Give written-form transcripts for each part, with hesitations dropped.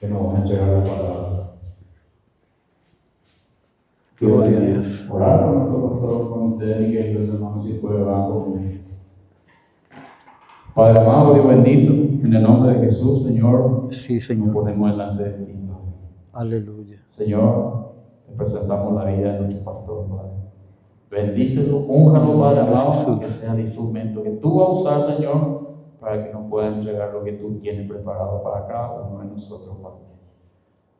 que nos van a entregar la palabra. Gloria a Dios. Orar con nuestro pastor, con ustedes, mis queridos hermanos, si puede orar conmigo. Padre amado, Dios bendito, en el nombre de Jesús, Señor, Sí, nos Señor. ponemos delante de ti, Padre. Aleluya. Señor, te presentamos la vida de nuestro pastor, Padre. Bendícelo, únjalo, Padre amado, que sea el instrumento que tú vas a usar, Señor, para que nos pueda entregar lo que tú tienes preparado para cada uno de nosotros, Padre.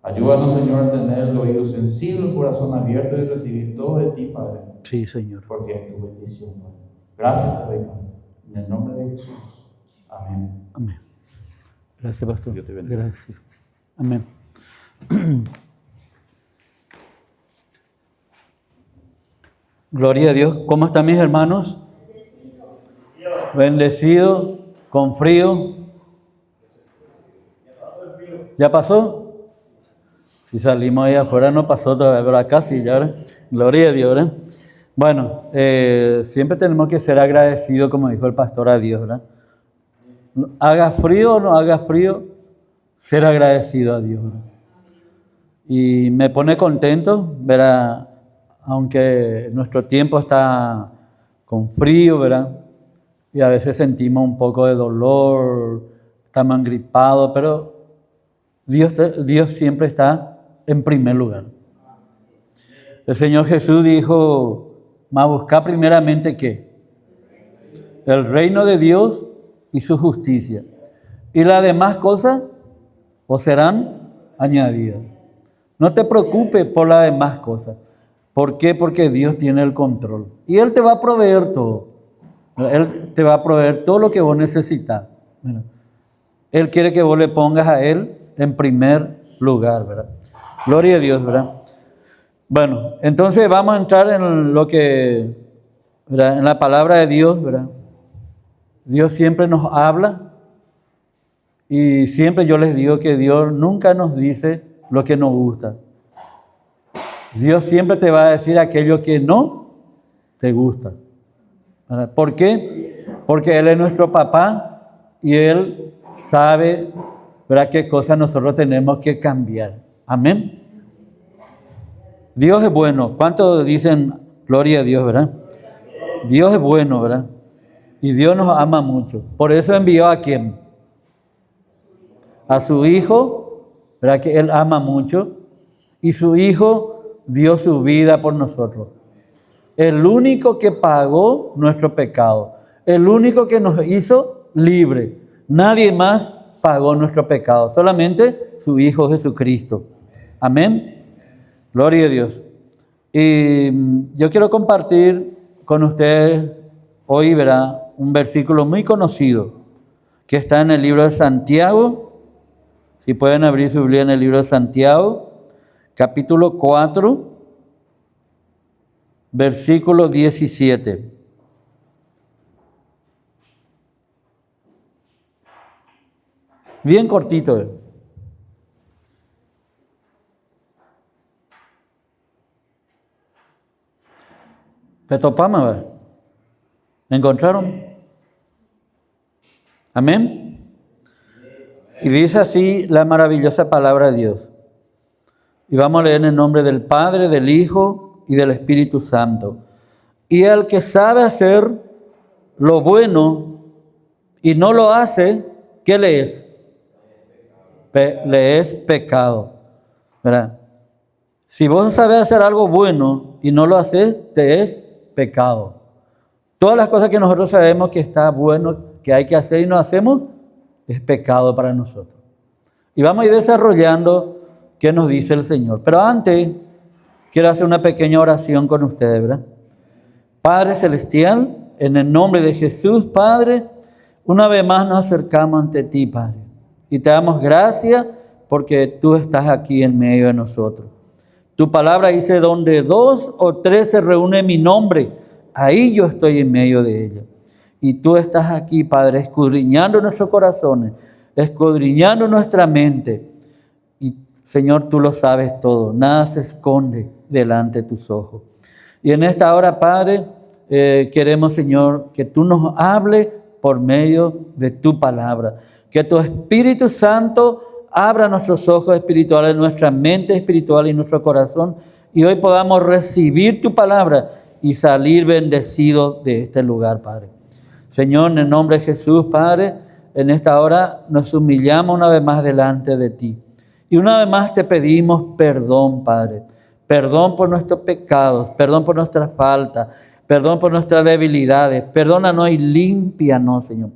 Ayúdanos, Señor, a tener el oído sensible, el corazón abierto y recibir todo de ti, Padre, Sí, Señor. porque es tu bendición, Padre. Gracias, Padre, en el nombre de Jesús. Amén. Amén. Gracias, pastor. Dios te bendiga. Gracias. Amén. Gloria a Dios. ¿Cómo están mis hermanos? Bendecido, con frío. ¿Ya pasó? Si salimos ahí afuera no pasó todavía, pero acá sí, ya, ¿verdad? Gloria a Dios, ¿verdad? Bueno, siempre tenemos que ser agradecidos, como dijo el pastor, a Dios, ¿verdad? Haga frío o no haga frío, ser agradecido a Dios, ¿verdad? Y me pone contento, ¿verdad? Aunque nuestro tiempo está con frío, ¿verdad? Y a veces sentimos un poco de dolor, estamos engripados, pero Dios siempre está en primer lugar. El Señor Jesús dijo, mas buscad primeramente ¿qué? El reino de Dios y su justicia. Y las demás cosas os serán añadidas. No te preocupes por las demás cosas. ¿Por qué? Porque Dios tiene el control. Y Él te va a proveer todo. Él te va a proveer todo lo que vos necesitas. Él quiere que vos le pongas a Él en primer lugar, ¿verdad? Gloria a Dios, ¿verdad? Bueno, entonces vamos a entrar en lo que, ¿verdad? En la palabra de Dios, ¿verdad? Dios siempre nos habla y siempre yo les digo que Dios nunca nos dice lo que nos gusta. Dios siempre te va a decir aquello que no te gusta. ¿Verdad? ¿Por qué? Porque Él es nuestro papá y Él sabe, ¿verdad?, qué cosas nosotros tenemos que cambiar. Amén. Dios es bueno. ¿Cuántos dicen gloria a Dios, verdad? Dios es bueno, ¿verdad? Y Dios nos ama mucho. Por eso envió a quién? A su Hijo, ¿verdad? Que Él ama mucho. Y su Hijo dio su vida por nosotros. El único que pagó nuestro pecado. El único que nos hizo libre. Nadie más pagó nuestro pecado. Solamente su Hijo Jesucristo. Amén. Gloria a Dios. Y yo quiero compartir con ustedes hoy, ¿verdad?, un versículo muy conocido que está en el libro de Santiago. Si pueden abrir su Biblia en el libro de Santiago, capítulo 4, versículo 17. Bien cortito. Petopama, ¿me encontraron? Amén. Y dice así la maravillosa palabra de Dios. Y vamos a leer en el nombre del Padre, del Hijo y del Espíritu Santo. Y el que sabe hacer lo bueno y no lo hace, ¿qué le es? Le es pecado. ¿Verdad? Si vos sabés hacer algo bueno y no lo haces, te es pecado. Todas las cosas que nosotros sabemos que está bueno, que hay que hacer y no hacemos, es pecado para nosotros. Y vamos a ir desarrollando qué nos dice el Señor. Pero antes, quiero hacer una pequeña oración con ustedes, ¿verdad? Padre Celestial, en el nombre de Jesús, Padre, una vez más nos acercamos ante ti, Padre. Y te damos gracias porque tú estás aquí en medio de nosotros. Tu palabra dice, donde 2 o 3 se reúnen en mi nombre, ahí yo estoy en medio de ellos. Y tú estás aquí, Padre, escudriñando nuestros corazones, escudriñando nuestra mente. Y, Señor, tú lo sabes todo. Nada se esconde delante de tus ojos. Y en esta hora, Padre, queremos, Señor, que tú nos hables por medio de tu palabra. Que tu Espíritu Santo abra nuestros ojos espirituales, nuestra mente espiritual y nuestro corazón, y hoy podamos recibir tu palabra y salir bendecidos de este lugar, Padre. Señor, en el nombre de Jesús, Padre, en esta hora nos humillamos una vez más delante de ti. Y una vez más te pedimos perdón, Padre. Perdón por nuestros pecados, perdón por nuestras faltas, perdón por nuestras debilidades. Perdónanos y límpianos, Señor.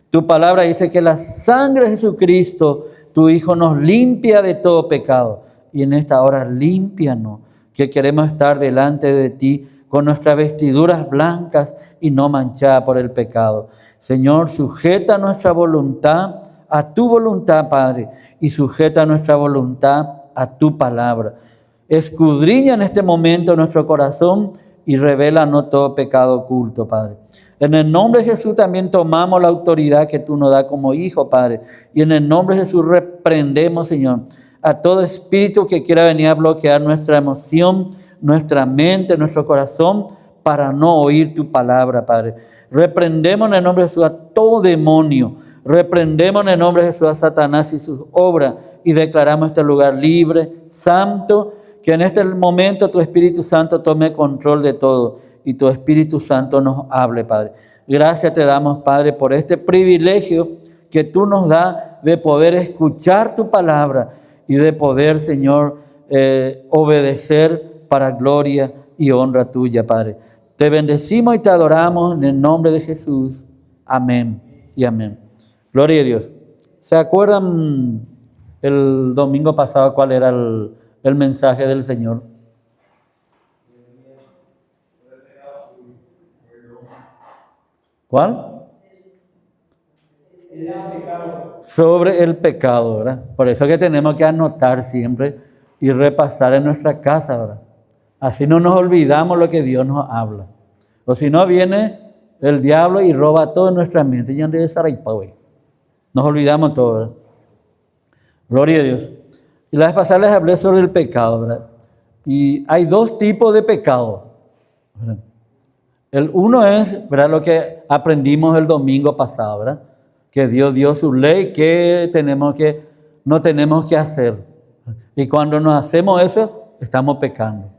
Tu palabra dice que la sangre de Jesucristo, tu Hijo, nos limpia de todo pecado. Y en esta hora límpianos, que queremos estar delante de ti con nuestras vestiduras blancas y no manchadas por el pecado. Señor, sujeta nuestra voluntad a tu voluntad, Padre, y sujeta nuestra voluntad a tu palabra. Escudriña en este momento nuestro corazón y revélanos todo pecado oculto, Padre. En el nombre de Jesús también tomamos la autoridad que tú nos das como hijo, Padre. Y en el nombre de Jesús reprendemos, Señor, a todo espíritu que quiera venir a bloquear nuestra emoción, nuestra mente, nuestro corazón, para no oír tu palabra, Padre. Reprendemos en el nombre de Jesús a todo demonio. Reprendemos en el nombre de Jesús a Satanás y sus obras y declaramos este lugar libre, santo, que en este momento tu Espíritu Santo tome control de todo y tu Espíritu Santo nos hable, Padre. Gracias te damos, Padre, por este privilegio que tú nos das de poder escuchar tu palabra y de poder, Señor, obedecer para gloria y honra tuya, Padre. Te bendecimos y te adoramos en el nombre de Jesús. Amén y amén. Gloria a Dios. ¿Se acuerdan el domingo pasado cuál era el mensaje del Señor? ¿Cuál? Sobre el pecado, ¿verdad? Por eso que tenemos que anotar siempre y repasar en nuestra casa, ¿verdad? Así no nos olvidamos lo que Dios nos habla. O si no, viene el diablo y roba todo en nuestra mente. Nos olvidamos todo, ¿verdad? Gloria a Dios. Y la vez pasada les hablé sobre el pecado, ¿verdad? Y hay dos tipos de pecado, ¿verdad? El uno es, ¿verdad?, lo que aprendimos el domingo pasado, ¿verdad? Que Dios dio su ley, que no tenemos que hacer. Y cuando no hacemos eso, estamos pecando.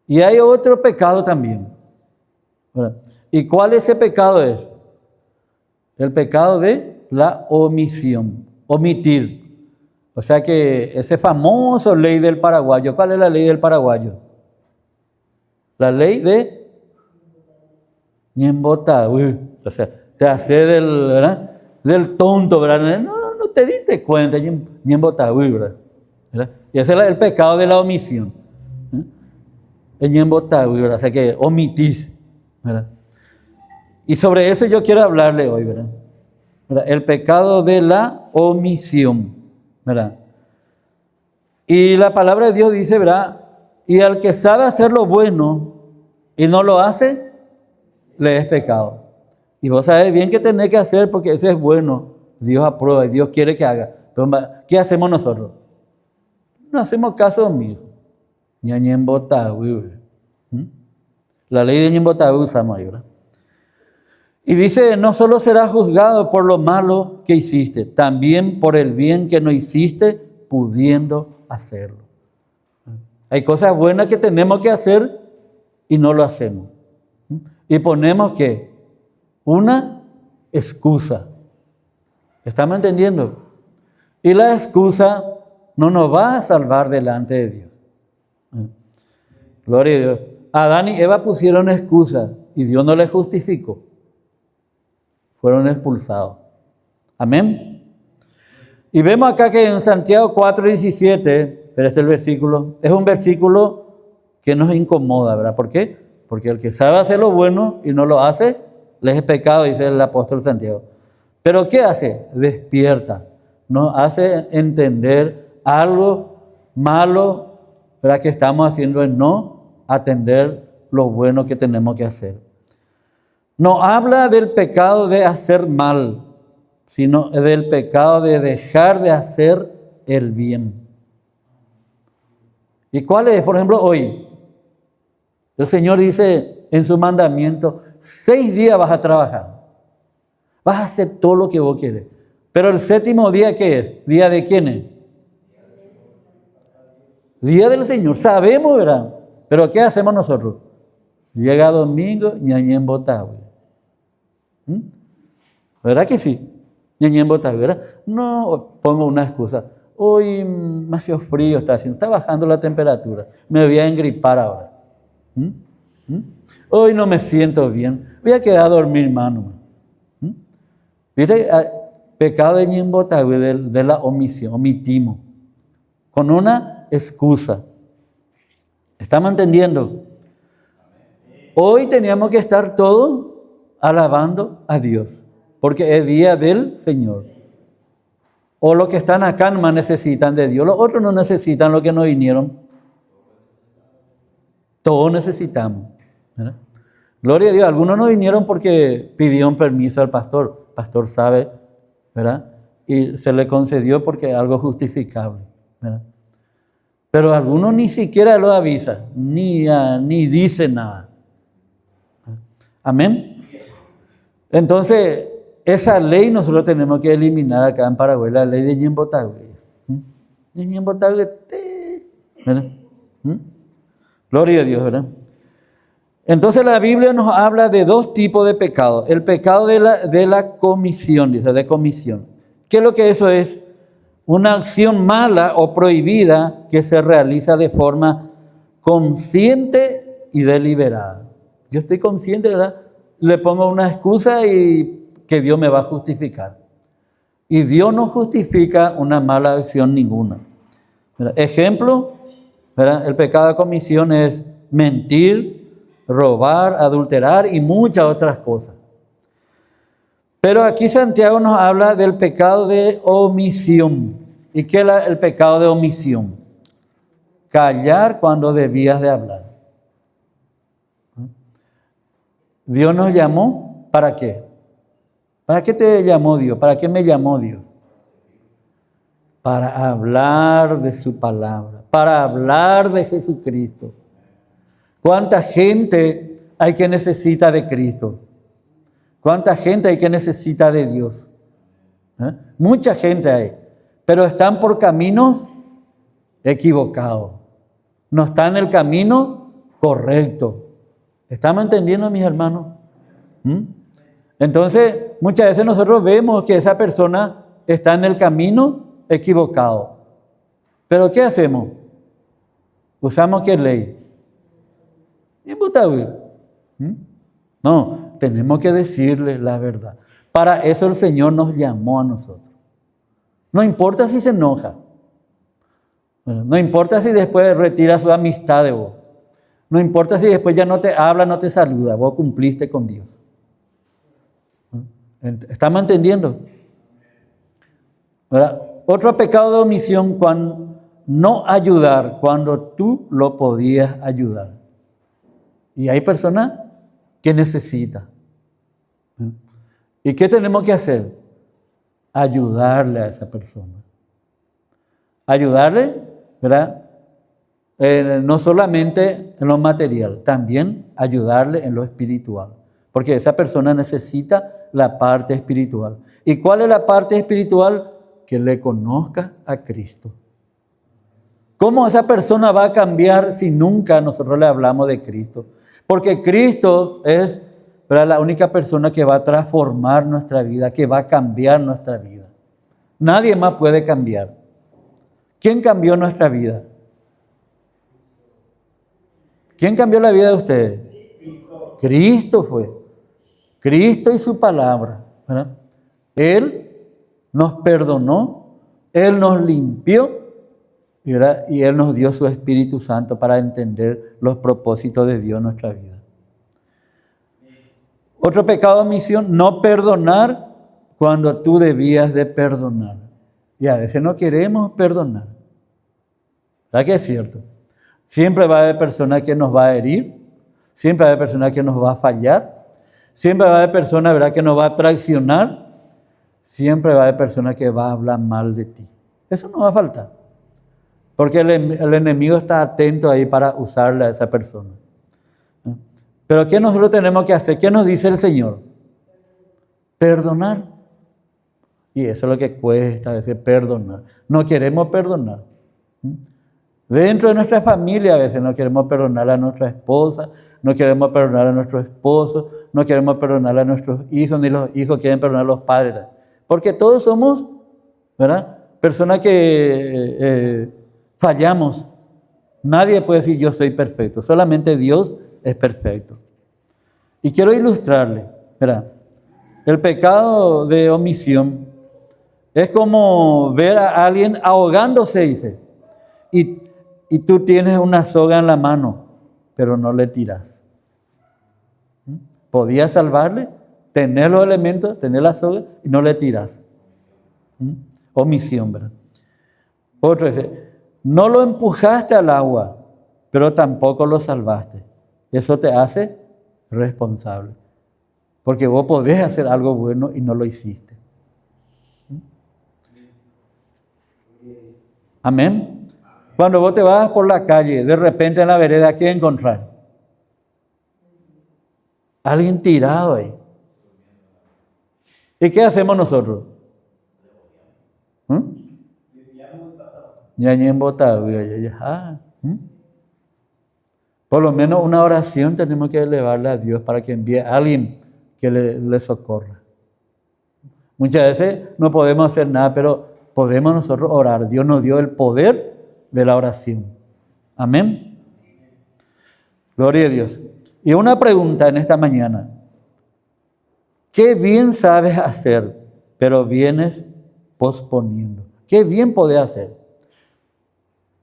Y hay otro pecado también, ¿verdad? ¿Y cuál ese pecado es? El pecado de la omisión, omitir. O sea que ese famoso ley del paraguayo, ¿cuál es la ley del paraguayo? La ley de Ñembota, o sea, te hace del tonto, ¿verdad? No te diste cuenta, Ñembota, ¿verdad? Y ese es el pecado de la omisión. El Ñembota, ¿verdad? O sea que omitís, ¿verdad? Y sobre eso yo quiero hablarle hoy, ¿verdad? El pecado de la omisión, ¿verdad? Y la palabra de Dios dice, ¿verdad? Y al que sabe hacer lo bueno y no lo hace, le es pecado. Y vos sabés bien que tenés que hacer porque eso es bueno. Dios aprueba y Dios quiere que haga. Pero ¿qué hacemos nosotros? No hacemos caso mío. La ley de Ñembotá usamos ahí, ¿verdad? Y dice, no solo serás juzgado por lo malo que hiciste, también por el bien que no hiciste, pudiendo hacerlo. Hay cosas buenas que tenemos que hacer y no lo hacemos. Y ponemos ¿qué? Una excusa. ¿Estamos entendiendo? Y la excusa no nos va a salvar delante de Dios. Gloria a Dios. Adán y Eva pusieron excusa y Dios no les justificó. Fueron expulsados. Amén. Y vemos acá que en Santiago 4:17, pero este es el versículo, es un versículo que nos incomoda, ¿verdad? ¿Por qué? Porque el que sabe hacer lo bueno y no lo hace, le es pecado, dice el apóstol Santiago. ¿Pero qué hace? Despierta. Nos hace entender algo malo, ¿verdad?, que estamos haciendo en no atender lo bueno que tenemos que hacer. No habla del pecado de hacer mal, sino del pecado de dejar de hacer el bien. ¿Y cuál es? Por ejemplo, hoy, el Señor dice en su mandamiento, 6 días vas a trabajar. Vas a hacer todo lo que vos quieres. Pero el séptimo día, ¿qué es? ¿Día de quién es? Día del Señor, sabemos, ¿verdad? Pero ¿qué hacemos nosotros? Llega domingo, ñañen botagüe. ¿Verdad que sí? Ñañen botagüe, ¿verdad? No pongo una excusa. Hoy demasiado frío está haciendo, está bajando la temperatura. Me voy a engripar ahora. Hoy no me siento bien. Voy a quedar a dormir, hermano. ¿Viste? Pecado de ñañen botagüe, de la omisión, omitimos. Con una excusa. ¿Estamos entendiendo? Hoy teníamos que estar todos alabando a Dios, porque es día del Señor. O los que están acá nomás necesitan de Dios, los otros no necesitan lo que no vinieron. Todos necesitamos, ¿verdad? Gloria a Dios, algunos no vinieron porque pidieron permiso al pastor. El pastor sabe, ¿verdad? Y se le concedió porque es algo justificable, ¿verdad? Pero algunos ni siquiera lo avisan, ni dicen nada. Amén. Entonces, esa ley nosotros tenemos que eliminar acá en Paraguay, la ley de ñañen botagüe. Ñañen botagüe, ¿verdad? Gloria a Dios, ¿verdad? Entonces la Biblia nos habla de dos tipos de pecados. El pecado de la comisión, dice, de comisión. ¿Qué es lo que eso es? Una acción mala o prohibida que se realiza de forma consciente y deliberada. Yo estoy consciente, ¿verdad? Le pongo una excusa y que Dios me va a justificar. Y Dios no justifica una mala acción ninguna. ¿Verdad? Ejemplo, ¿verdad? El pecado de comisión es mentir, robar, adulterar y muchas otras cosas. Pero aquí Santiago nos habla del pecado de omisión. ¿Y qué es el pecado de omisión? Callar cuando debías de hablar. Dios nos llamó, ¿para qué? ¿Para qué te llamó Dios? ¿Para qué me llamó Dios? Para hablar de su palabra, para hablar de Jesucristo. ¿Cuánta gente hay que necesita de Cristo? ¿Cuánta gente hay que necesita de Dios? Mucha gente hay, pero están por caminos equivocados. No están en el camino correcto. ¿Estamos entendiendo, mis hermanos? Entonces, muchas veces nosotros vemos que esa persona está en el camino equivocado. ¿Pero qué hacemos? ¿Usamos qué ley? Imputable. No, tenemos que decirle la verdad. Para eso el Señor nos llamó a nosotros. No importa si se enoja. No importa si después retira su amistad de vos. No importa si después ya no te habla, no te saluda. Vos cumpliste con Dios. ¿Estamos entendiendo? ¿Verdad? Otro pecado de omisión, cuando no ayudar cuando tú lo podías ayudar. Y hay personas que necesitan. ¿Y qué tenemos que hacer? Ayudarle a esa persona. Ayudarle, ¿verdad? No solamente en lo material, también ayudarle en lo espiritual. Porque esa persona necesita la parte espiritual. ¿Y cuál es la parte espiritual? Que le conozca a Cristo. ¿Cómo esa persona va a cambiar si nunca nosotros le hablamos de Cristo? Porque Cristo es, ¿verdad?, la única persona que va a transformar nuestra vida, que va a cambiar nuestra vida. Nadie más puede cambiar. ¿Quién cambió nuestra vida? ¿Quién cambió la vida de ustedes? Cristo fue. Cristo y su palabra, ¿verdad? Él nos perdonó, Él nos limpió, ¿verdad? Y Él nos dio su Espíritu Santo para entender los propósitos de Dios en nuestra vida. Otro pecado de omisión, no perdonar cuando tú debías de perdonar. Y a veces no queremos perdonar. ¿Verdad que es cierto? Siempre va a haber personas que nos va a herir, siempre va a haber personas que nos va a fallar, siempre va a haber personas, ¿verdad?, que nos va a traicionar, siempre va a haber personas que va a hablar mal de ti. Eso no va a faltar. Porque el enemigo está atento ahí para usarle a esa persona. Pero ¿qué nosotros tenemos que hacer? ¿Qué nos dice el Señor? Perdonar. Y eso es lo que cuesta a veces, perdonar. No queremos perdonar. Dentro de nuestra familia a veces no queremos perdonar a nuestra esposa, no queremos perdonar a nuestro esposo, no queremos perdonar a nuestros hijos, ni los hijos quieren perdonar a los padres. Porque todos somos, ¿verdad?, personas que fallamos. Nadie puede decir yo soy perfecto, solamente Dios es perfecto. Y quiero ilustrarle, ¿verdad? El pecado de omisión es como ver a alguien ahogándose, dice, y tú tienes una soga en la mano, pero no le tiras. Podías salvarle, tener los elementos, tener la soga y no le tiras. Omisión, ¿verdad? Otro dice, no lo empujaste al agua, pero tampoco lo salvaste. Eso te hace responsable. Porque vos podés hacer algo bueno y no lo hiciste. Amén. Cuando vos te vas por la calle, de repente en la vereda, ¿qué encontrás? Alguien tirado ahí. ¿Y qué hacemos nosotros? Por lo menos una oración tenemos que elevarle a Dios para que envíe a alguien que le socorra. Muchas veces no podemos hacer nada, pero podemos nosotros orar. Dios nos dio el poder de la oración. Amén. Gloria a Dios. Y una pregunta en esta mañana. ¿Qué bien sabes hacer, pero vienes posponiendo? ¿Qué bien podés hacer?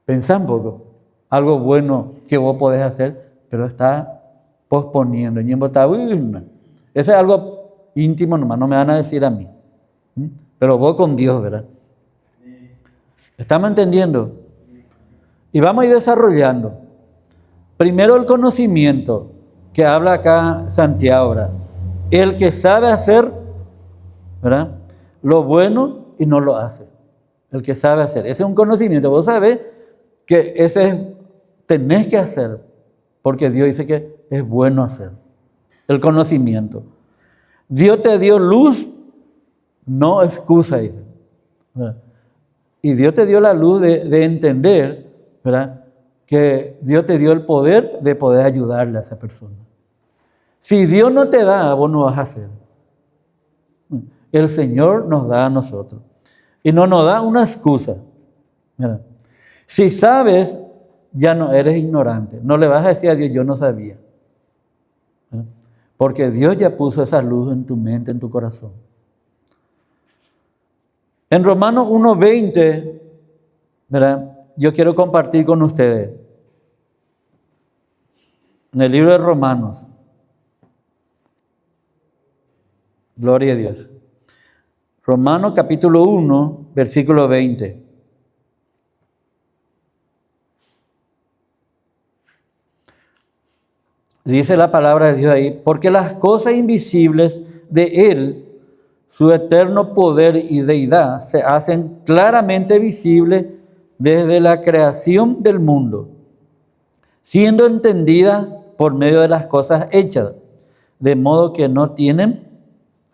Pensá un poco. Algo bueno que vos podés hacer, pero está posponiendo. Eso es algo íntimo nomás, no me van a decir a mí. Pero vos con Dios, ¿verdad? ¿Estamos entendiendo? Y vamos a ir desarrollando. Primero el conocimiento, que habla acá Santiago, ¿verdad? El que sabe hacer, ¿verdad?, lo bueno y no lo hace. El que sabe hacer. Ese es un conocimiento. Vos sabés que ese tenés que hacer, porque Dios dice que es bueno hacer. El conocimiento. Dios te dio luz, no excusa, dice, ¿verdad? Y Dios te dio la luz de entender, ¿verdad?, que Dios te dio el poder de poder ayudarle a esa persona. Si Dios no te da, vos no vas a hacer. El Señor nos da a nosotros. Y no nos da una excusa, ¿verdad? Si sabes, ya no eres ignorante. No le vas a decir a Dios, yo no sabía. ¿Verdad? Porque Dios ya puso esa luz en tu mente, en tu corazón. En Romanos 1:20, ¿verdad?, yo quiero compartir con ustedes. En el libro de Romanos. Gloria a Dios. Romanos capítulo 1, versículo 20. Dice la palabra de Dios ahí, porque las cosas invisibles de Él, su eterno poder y deidad, se hacen claramente visibles desde la creación del mundo, siendo entendidas por medio de las cosas hechas, de modo que no tienen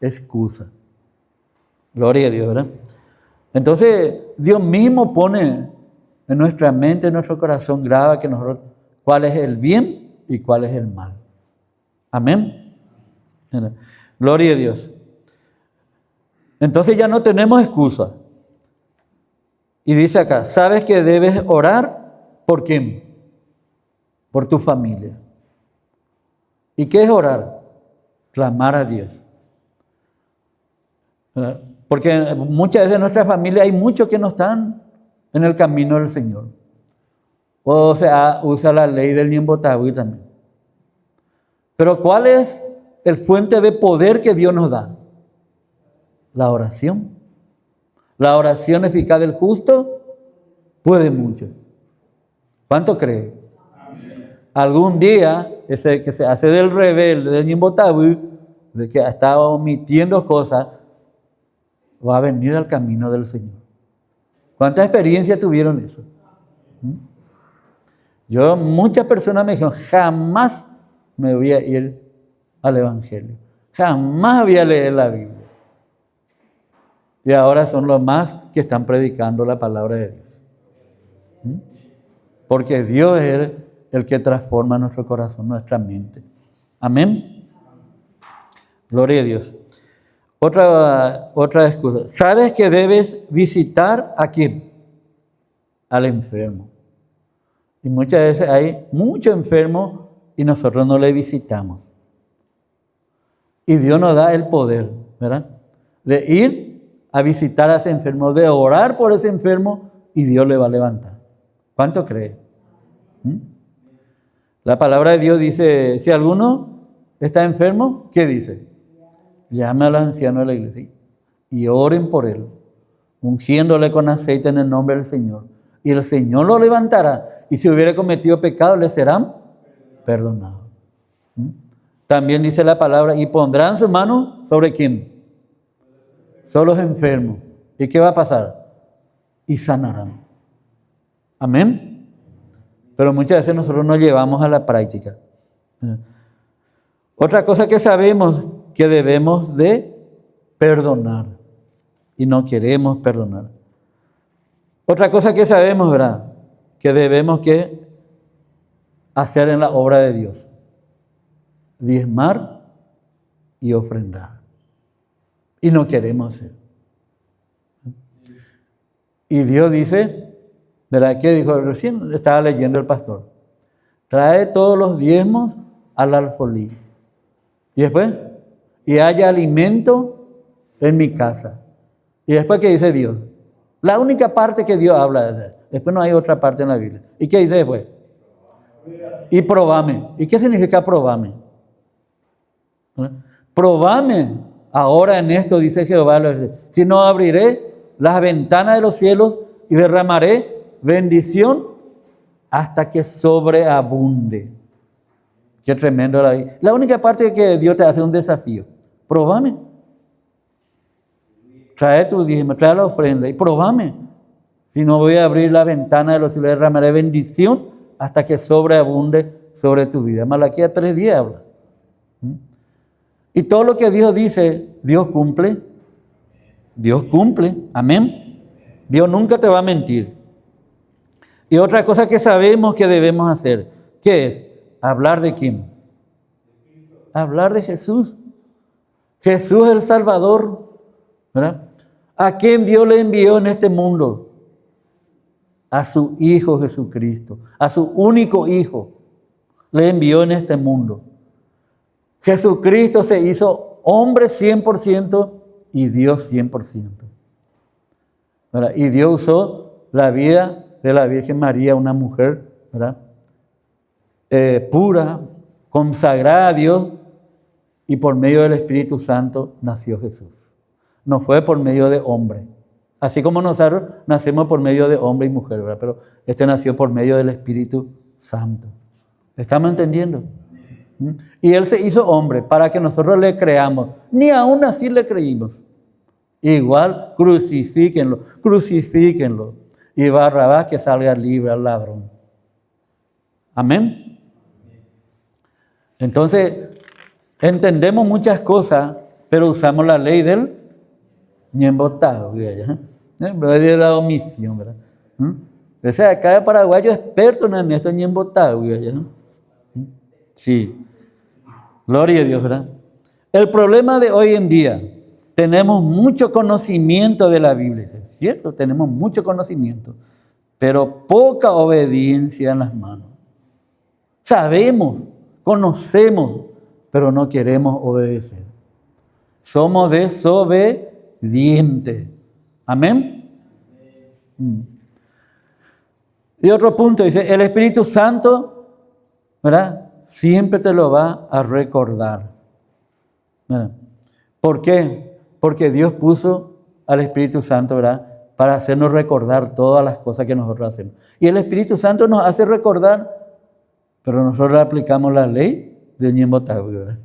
excusa. Gloria a Dios, ¿verdad? Entonces, Dios mismo pone en nuestra mente, en nuestro corazón, graba que nosotros, cuál es el bien y cuál es el mal. Amén. Gloria a Dios. Entonces ya no tenemos excusa. Y dice acá, ¿sabes que debes orar? ¿Por quién? Por tu familia. ¿Y qué es orar? Clamar a Dios. Porque muchas veces en nuestra familia hay muchos que no están en el camino del Señor. O sea, usa la ley del Niembotahui también. Pero ¿cuál es el fuente de poder que Dios nos da? La oración. La oración eficaz del justo puede mucho. ¿Cuánto cree? Amén. Algún día, ese que se hace del rebelde, del Niembotahui, de que está omitiendo cosas, va a venir al camino del Señor. ¿Cuánta experiencia tuvieron eso? Muchas personas me dijeron, jamás me voy a ir al Evangelio. Jamás voy a leer la Biblia. Y ahora son los más que están predicando la palabra de Dios. porque Dios es el que transforma nuestro corazón, nuestra mente. Amén. Gloria a Dios. Otra excusa. ¿Sabes que debes visitar a quién? Al enfermo. Y muchas veces hay muchos enfermos y nosotros no le visitamos. Y Dios nos da el poder, ¿verdad? De ir a visitar a ese enfermo, de orar por ese enfermo y Dios le va a levantar. ¿Cuánto cree? La palabra de Dios dice, si alguno está enfermo, ¿qué dice? Llame a los ancianos de la iglesia y oren por él, ungiéndole con aceite en el nombre del Señor. Y el Señor lo levantará, y si hubiera cometido pecado, le serán perdonados. También dice la palabra, y pondrán su mano ¿sobre quién? Sobre los enfermos. ¿Y qué va a pasar? Y sanarán. Amén. Pero muchas veces nosotros no llevamos a la práctica. Otra cosa que sabemos, que debemos de perdonar y no queremos perdonar. Otra cosa que sabemos, ¿verdad? Que debemos que hacer en la obra de Dios. Diezmar y ofrendar. Y no queremos hacer. Y Dios dice, ¿verdad? ¿Qué dijo? Recién estaba leyendo el pastor. Trae todos los diezmos al alfolí. Y después, y haya alimento en mi casa. Y después, ¿qué dice Dios? La única parte que Dios habla, después no hay otra parte en la Biblia. ¿Y qué dice después? Y probame. ¿Y qué significa probame? Probame ahora en esto, dice Jehová, si no abriré las ventanas de los cielos y derramaré bendición hasta que sobreabunde. Qué tremendo la vida. La única parte que Dios te hace un desafío. Probame. Trae tu diezmo, trae la ofrenda y probame. Si no voy a abrir la ventana de los cielos, derramaré bendición hasta que sobreabunde sobre tu vida. Malaquías 3:10 habla. Y todo lo que Dios dice, Dios cumple. Dios cumple. Amén. Dios nunca te va a mentir. Y otra cosa que sabemos que debemos hacer, ¿qué es? ¿Hablar de quién? Hablar de Jesús. Jesús el Salvador, ¿verdad? ¿A quién Dios le envió en este mundo? A su Hijo Jesucristo, a su único Hijo le envió en este mundo. Jesucristo se hizo hombre 100% y Dios 100%. ¿Verdad? Y Dios usó la vida de la Virgen María, una mujer, ¿verdad? Pura, consagrada a Dios, y por medio del Espíritu Santo nació Jesús. No fue por medio de hombre. Así como nosotros nacemos por medio de hombre y mujer, ¿verdad? Pero este nació por medio del Espíritu Santo. ¿Estamos entendiendo? Y Él se hizo hombre para que nosotros le creamos. Ni aún así le creímos. Igual, crucifíquenlo, crucifíquenlo. Y Barrabás que salga libre al ladrón. Amén. Entonces, entendemos muchas cosas, pero usamos la ley del ñembotado, de la omisión, ¿verdad? O sea, cada paraguayo experto en esto ñembotado, sí. Gloria a Dios, ¿verdad? El problema de hoy en día, tenemos mucho conocimiento de la Biblia, ¿cierto? Tenemos mucho conocimiento, pero poca obediencia en las manos. Sabemos, conocemos, pero no queremos obedecer. Somos desobedientes. Amén. Y otro punto dice, el Espíritu Santo, ¿verdad? Siempre te lo va a recordar. ¿Verdad? ¿Por qué? Porque Dios puso al Espíritu Santo, ¿verdad? Para hacernos recordar todas las cosas que nosotros hacemos. Y el Espíritu Santo nos hace recordar, pero nosotros aplicamos la ley de Ñembotagui, ¿verdad?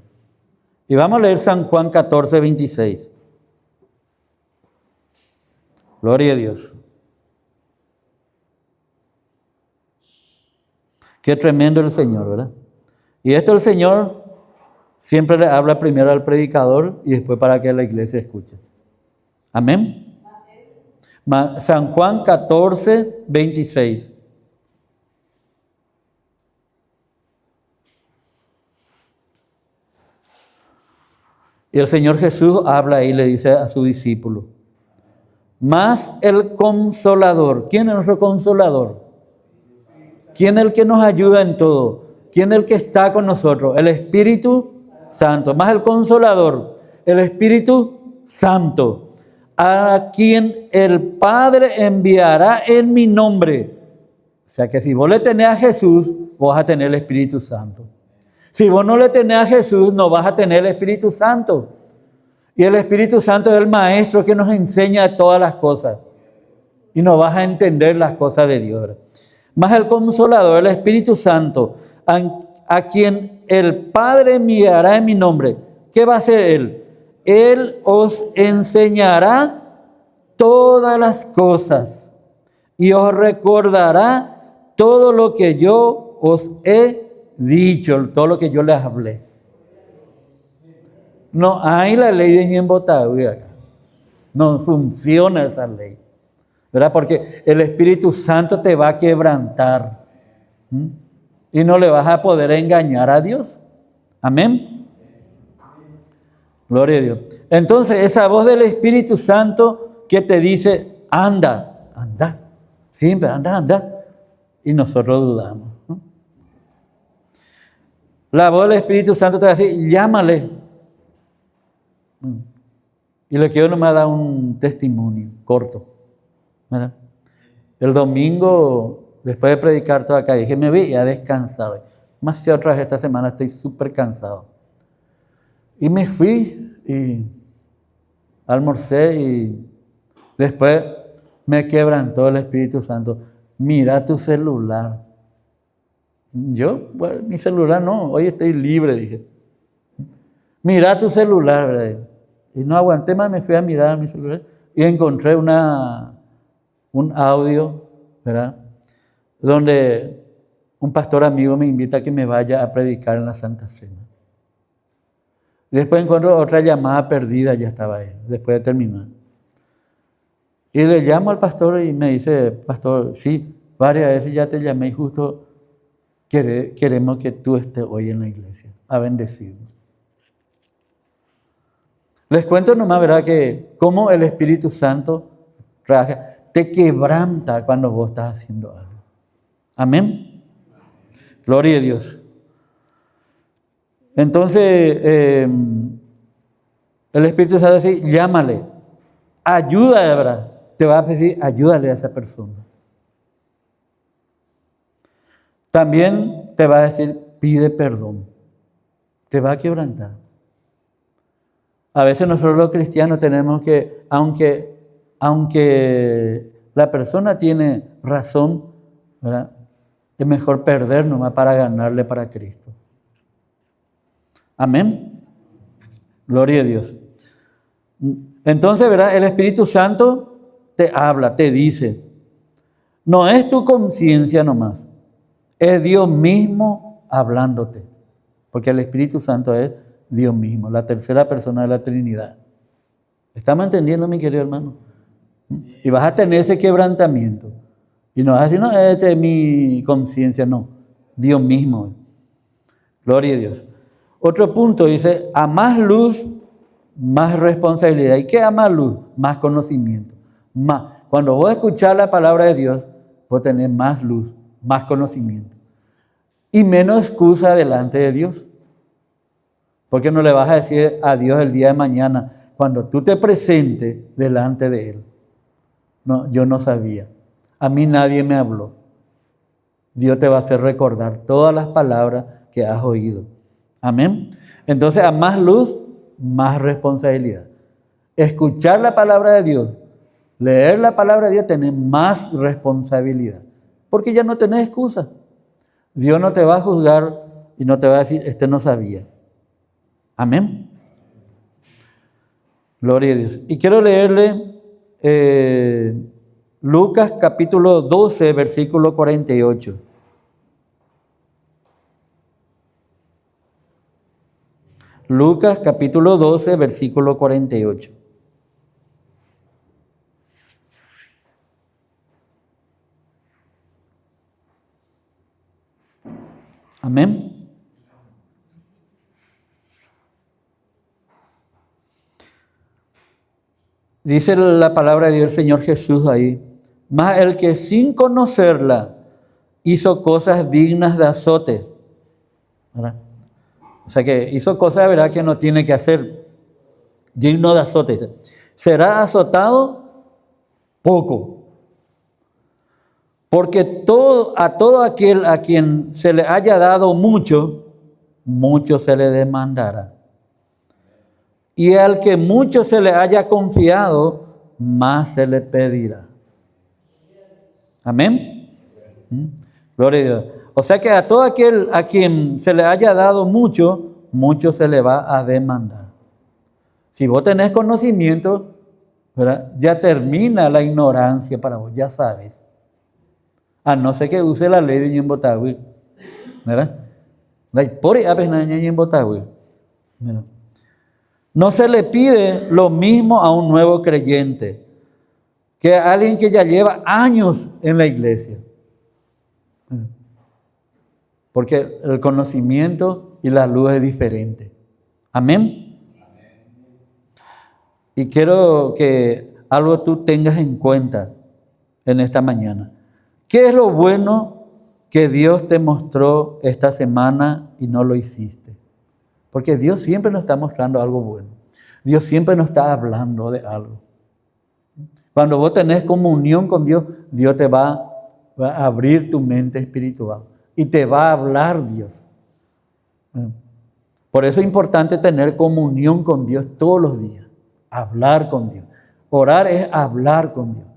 Y vamos a leer San Juan 14:26. Gloria a Dios. Qué tremendo el Señor, ¿verdad? Y esto el Señor siempre le habla primero al predicador y después para que la iglesia escuche. Amén. San Juan 14:26. Y el Señor Jesús habla y le dice a su discípulo, más el Consolador. ¿Quién es nuestro Consolador? ¿Quién es el que nos ayuda en todo? ¿Quién es el que está con nosotros? El Espíritu Santo. Más el Consolador, el Espíritu Santo, a quien el Padre enviará en mi nombre. O sea que si vos le tenés a Jesús, vos vas a tener el Espíritu Santo. Si vos no le tenés a Jesús, no vas a tener el Espíritu Santo. Y el Espíritu Santo es el Maestro que nos enseña todas las cosas. Y nos vas a entender las cosas de Dios. Más el Consolador, el Espíritu Santo, a quien el Padre enviará en mi nombre. ¿Qué va a hacer Él? Él os enseñará todas las cosas y os recordará todo lo que yo os he dicho, todo lo que yo les hablé. No hay la ley de Ñembotagüe acá. No funciona esa ley, ¿verdad? Porque el Espíritu Santo te va a quebrantar. Y no le vas a poder engañar a Dios. Amén. Gloria a Dios. Entonces, esa voz del Espíritu Santo que te dice, anda, anda. Siempre, anda, anda. Y nosotros dudamos. La voz del Espíritu Santo te va a decir, llámale. Y le quiero nomás dar un testimonio corto, ¿verdad? El domingo, después de predicar toda acá, dije, me voy a descansar. Más que otras esta semana estoy súper cansado. Y me fui y almorcé y después me quebrantó el Espíritu Santo. Mira tu celular. Yo, bueno, mi celular no, hoy estoy libre, dije. Mira tu celular, ¿verdad? Y no aguanté más, me fui a mirar a mi celular y encontré un audio, ¿verdad? Donde un pastor amigo me invita a que me vaya a predicar en la Santa Cena. Y después encuentro otra llamada perdida, ya estaba ahí, después de terminar. Y le llamo al pastor y me dice, pastor, sí, varias veces ya te llamé y justo queremos que tú estés hoy en la iglesia, a bendecirnos. Les cuento nomás, ¿verdad? Que cómo el Espíritu Santo trabaja, te quebranta cuando vos estás haciendo algo. Amén. Gloria a Dios. Entonces, el Espíritu Santo dice, llámale, ayuda, ¿verdad? Te va a pedir, ayúdale a esa persona. También te va a decir, pide perdón. Te va a quebrantar. A veces nosotros los cristianos tenemos que, aunque la persona tiene razón, ¿verdad? Es mejor perder nomás para ganarle para Cristo. Amén. Gloria a Dios. Entonces, ¿verdad? El Espíritu Santo te habla, te dice. No es tu conciencia nomás. Es Dios mismo hablándote. Porque el Espíritu Santo es Dios mismo, la tercera persona de la Trinidad. ¿Estamos entendiendo, mi querido hermano? Y vas a tener ese quebrantamiento. Y no vas a decir, no, esa es mi conciencia, no. Dios mismo. Gloria a Dios. Otro punto dice, a más luz, más responsabilidad. ¿Y qué a más luz? Más conocimiento. Más. Cuando vos escuchás la palabra de Dios, vos tenés más luz, más conocimiento. Y menos excusa delante de Dios. Porque no le vas a decir a Dios el día de mañana, cuando tú te presentes delante de Él. No, yo no sabía. A mí nadie me habló. Dios te va a hacer recordar todas las palabras que has oído. Amén. Entonces, a más luz, más responsabilidad. Escuchar la palabra de Dios, leer la palabra de Dios, tenés más responsabilidad. Porque ya no tenés excusa. Dios no te va a juzgar y no te va a decir, este no sabía. Amén. Gloria a Dios. Y quiero leerle Lucas capítulo 12, versículo 48. Lucas capítulo 12, versículo 48. Amén. Dice la palabra de Dios, el Señor Jesús ahí, mas el que sin conocerla hizo cosas dignas de azote, ¿verdad? O sea que hizo cosas, ¿verdad?, que no tiene que hacer, digno de azote. Será azotado poco. Porque a todo aquel a quien se le haya dado mucho, mucho se le demandará. Y al que mucho se le haya confiado, más se le pedirá. Amén. Gloria a Dios. O sea que a todo aquel a quien se le haya dado mucho, mucho se le va a demandar. Si vos tenés conocimiento, ¿verdad?, ya termina la ignorancia para vos, ya sabes. A no ser que use la ley de Ñembotahui, ¿verdad? No se le pide lo mismo a un nuevo creyente que a alguien que ya lleva años en la iglesia. Porque el conocimiento y la luz es diferente. Amén. Y quiero que algo tú tengas en cuenta en esta mañana. ¿Qué es lo bueno que Dios te mostró esta semana y no lo hiciste? Porque Dios siempre nos está mostrando algo bueno. Dios siempre nos está hablando de algo. Cuando vos tenés comunión con Dios, Dios te va a abrir tu mente espiritual y te va a hablar Dios. Por eso es importante tener comunión con Dios todos los días. Hablar con Dios. Orar es hablar con Dios.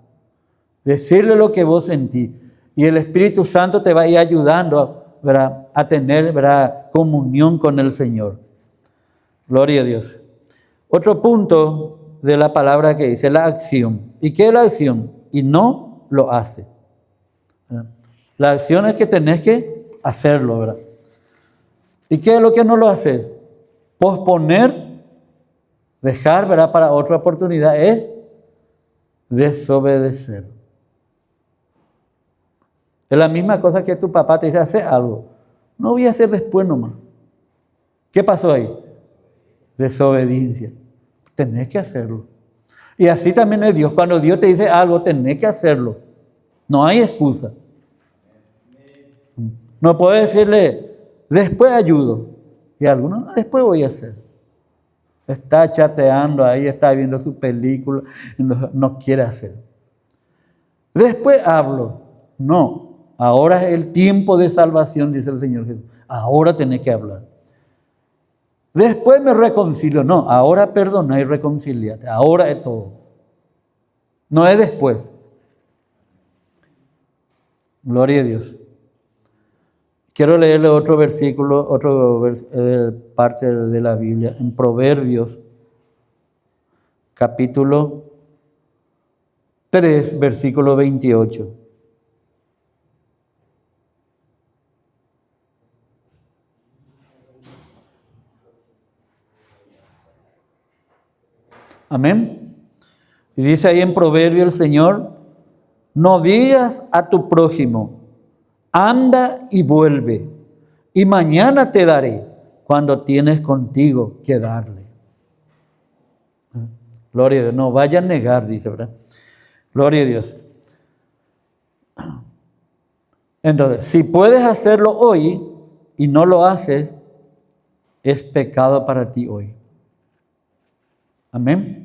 Decirle lo que vos sentís. Y el Espíritu Santo te va a ir ayudando, ¿verdad?, a tener, ¿verdad?, comunión con el Señor. Gloria a Dios. Otro punto de la palabra que dice, la acción. ¿Y qué es la acción? Y no lo hace. ¿Verdad? La acción es que tenés que hacerlo, ¿verdad? ¿Y qué es lo que no lo haces? Posponer, dejar, ¿verdad?, para otra oportunidad es desobedecer. Es la misma cosa que tu papá te dice, hacer algo. No voy a hacer después nomás. ¿Qué pasó ahí? Desobediencia. Tenés que hacerlo. Y así también es Dios. Cuando Dios te dice algo, tenés que hacerlo. No hay excusa. No puedes decirle, después ayudo. Y algunos, después voy a hacer. Está chateando ahí, está viendo su película, no quiere hacer. Después hablo. No. Ahora es el tiempo de salvación, dice el Señor Jesús. Ahora tenés que hablar. Después me reconcilio. No, ahora perdona y reconciliate. Ahora es todo. No es después. Gloria a Dios. Quiero leerle otro versículo, parte de la Biblia, en Proverbios, capítulo 3, versículo 28. Amén. Y dice ahí en Proverbio el Señor, no digas a tu prójimo, anda y vuelve, y mañana te daré cuando tienes contigo que darle. Gloria a Dios. No vaya a negar, dice, ¿verdad? Gloria a Dios. Entonces, si puedes hacerlo hoy y no lo haces, es pecado para ti hoy. Amén.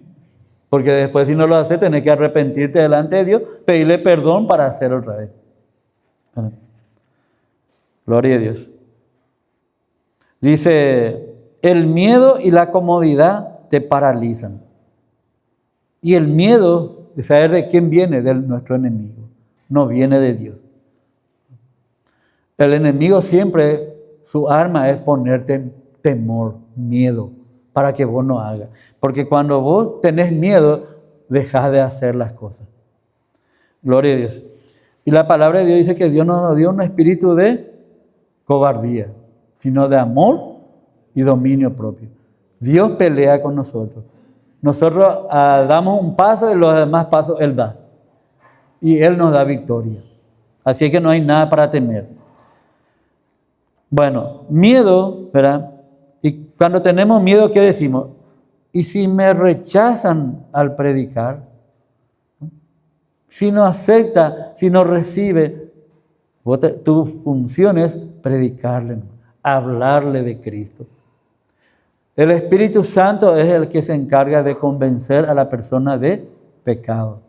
Porque después si no lo haces, tenés que arrepentirte delante de Dios, pedirle perdón para hacer otra vez. ¿Verdad? Gloria a Dios. Dice, el miedo y la comodidad te paralizan. Y el miedo de saber de quién viene, de nuestro enemigo. No viene de Dios. El enemigo siempre, su arma es ponerte temor, miedo, para que vos no hagas. Porque cuando vos tenés miedo, dejás de hacer las cosas. Gloria a Dios. Y la palabra de Dios dice que Dios no nos dio un espíritu de cobardía, sino de amor y dominio propio. Dios pelea con nosotros. Nosotros damos un paso y los demás pasos Él da. Y Él nos da victoria. Así que no hay nada para temer. Bueno, miedo, ¿verdad? Y cuando tenemos miedo, ¿qué decimos? Y si me rechazan al predicar, si no acepta, si no recibe, tu función es predicarle, hablarle de Cristo. El Espíritu Santo es el que se encarga de convencer a la persona de pecado.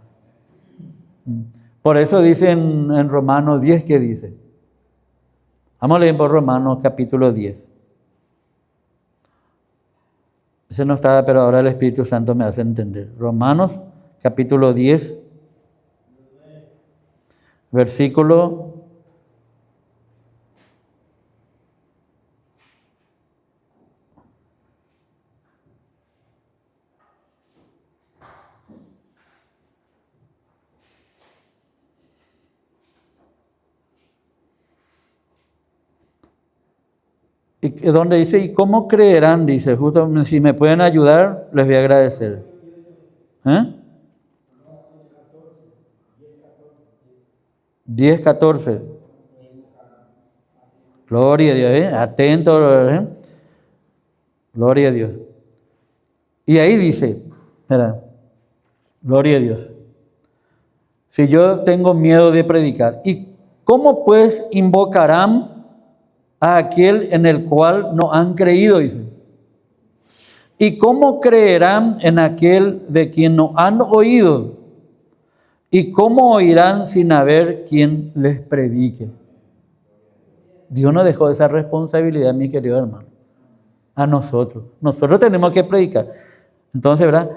Por eso dice en Romanos 10, ¿qué dice? Vamos a leer por Romanos capítulo 10. Ese no estaba, pero ahora el Espíritu Santo me hace entender. Romanos capítulo 10, versículo 9. Y donde dice, ¿y cómo creerán? Dice, justo si me pueden ayudar, les voy a agradecer. 10:14. Gloria a Dios, atento. Gloria a Dios. Y ahí dice, mira, gloria a Dios. Si yo tengo miedo de predicar, ¿y cómo pues invocarán a aquel en el cual no han creído? Dice. ¿Y cómo creerán en aquel de quien no han oído? ¿Y cómo oirán sin haber quien les predique? Dios nos dejó esa responsabilidad, mi querido hermano, a nosotros. Nosotros tenemos que predicar. Entonces, ¿verdad?